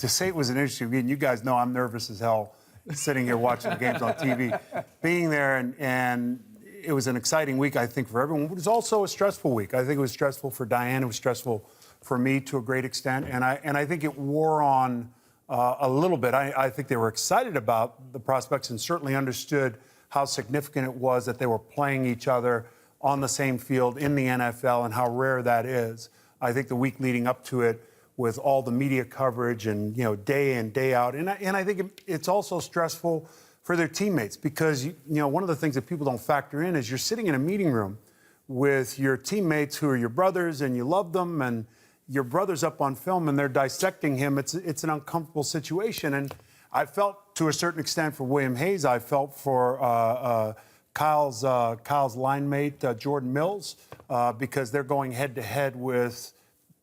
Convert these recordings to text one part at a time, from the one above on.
to say it was an interesting game, you guys know I'm nervous as hell sitting here watching the games on TV. Being there and it was an exciting week, I think, for everyone. It was also a stressful week. I think it was stressful for Diane. It was stressful for me to a great extent. And I think it wore on a little bit. I think they were excited about the prospects and certainly understood how significant it was that they were playing each other on the same field in the NFL and how rare that is. I think the week leading up to it, with all the media coverage and, day in, day out. And I think it's also stressful for their teammates because, one of the things that people don't factor in is you're sitting in a meeting room with your teammates who are your brothers and you love them and your brother's up on film and they're dissecting him. It's an uncomfortable situation. And I felt to a certain extent for William Hayes. I felt for Kyle's line mate, Jordan Mills, because they're going head to head with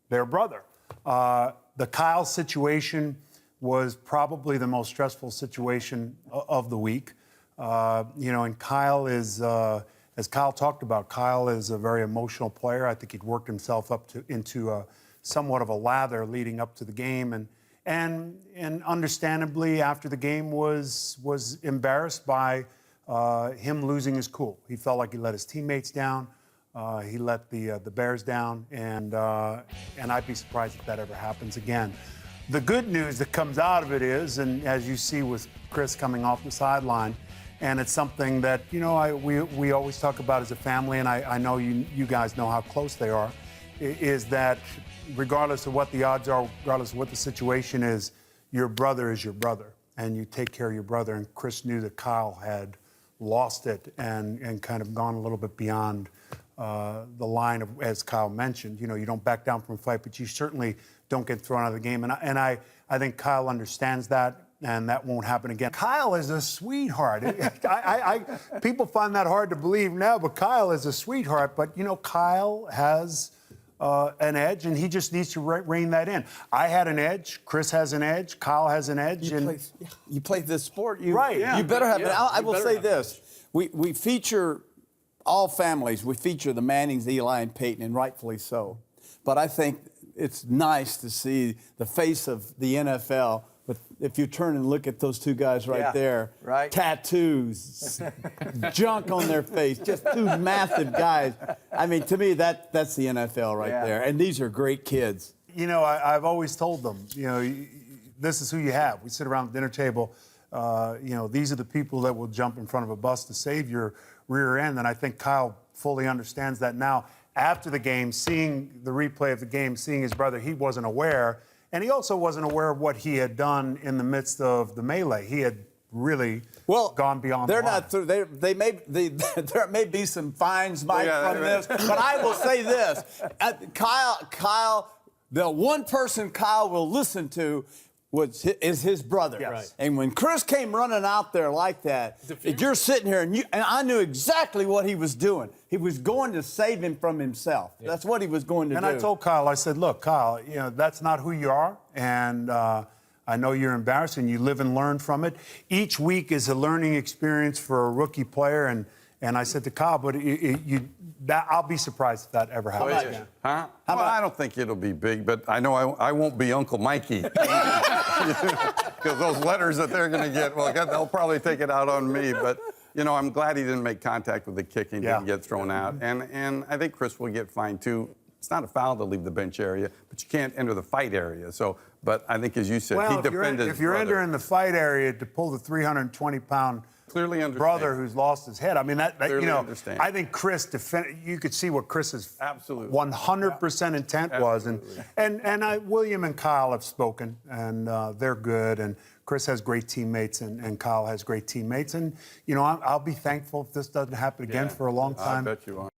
their brother. The Kyle situation was probably the most stressful situation of the week. And Kyle is, as Kyle talked about, Kyle is a very emotional player. I think he'd worked himself up into somewhat of a lather leading up to the game. And understandably, after the game was embarrassed by him losing his cool. He felt like he let his teammates down. He let the Bears down, and I'd be surprised if that ever happens again. The good news that comes out of it is, and as you see with Chris coming off the sideline, and it's something that we always talk about as a family, and I know you guys know how close they are, is that regardless of what the odds are, regardless of what the situation is, your brother is your brother, and you take care of your brother. And Chris knew that Kyle had lost it and kind of gone a little bit beyond the line of, as Kyle mentioned, you don't back down from a fight, but you certainly don't get thrown out of the game. And I think Kyle understands that, and that won't happen again. Kyle is a sweetheart. People find that hard to believe now, but Kyle is a sweetheart. But, Kyle has an edge, and he just needs to rein that in. I had an edge. Chris has an edge. Kyle has an edge. You play this sport. You better have it. I will say this. We feature all families. We feature the Mannings, Eli, and Peyton, and rightfully so. But I think it's nice to see the face of the NFL. But if you turn and look at those two guys there, tattoos, junk on their face, just two massive guys. I mean, to me, that's the NFL right there. And these are great kids. I've always told them, this is who you have. We sit around the dinner table. These are the people that will jump in front of a bus to save your rear end. And I think Kyle fully understands that now. After the game, seeing the replay of the game, seeing his brother, he wasn't aware. And he also wasn't aware of what he had done in the midst of the melee. He had really gone beyond the line. They're not through. There may be some fines, Mike, from this. But I will say this. Kyle, the one person Kyle will listen to is his brother. Yes. Right. And when Chris came running out there like that, you're sitting here, and I knew exactly what he was doing. He was going to save him from himself. Yeah. That's what he was going to do. And I told Kyle, I said, look, Kyle, that's not who you are. And I know you're embarrassed, and you live and learn from it. Each week is a learning experience for a rookie player. And I said to Kyle, but I'll be surprised if that ever happens again. Huh? Well, I don't think it'll be big, but I know I won't be Uncle Mikey. Because those letters that they're going to get, they'll probably take it out on me. But, I'm glad he didn't make contact with the kick and didn't get thrown out. And I think Chris will get fined, too. It's not a foul to leave the bench area, but you can't enter the fight area. So, but I think, as you said, he defended if you're entering the fight area to pull the 320-pound brother who's lost his head. I mean, I think Chris you could see what Chris's 100% intent was. And William and Kyle have spoken, and they're good. And Chris has great teammates, and Kyle has great teammates. And, I'll be thankful if this doesn't happen again for a long time. I bet you are.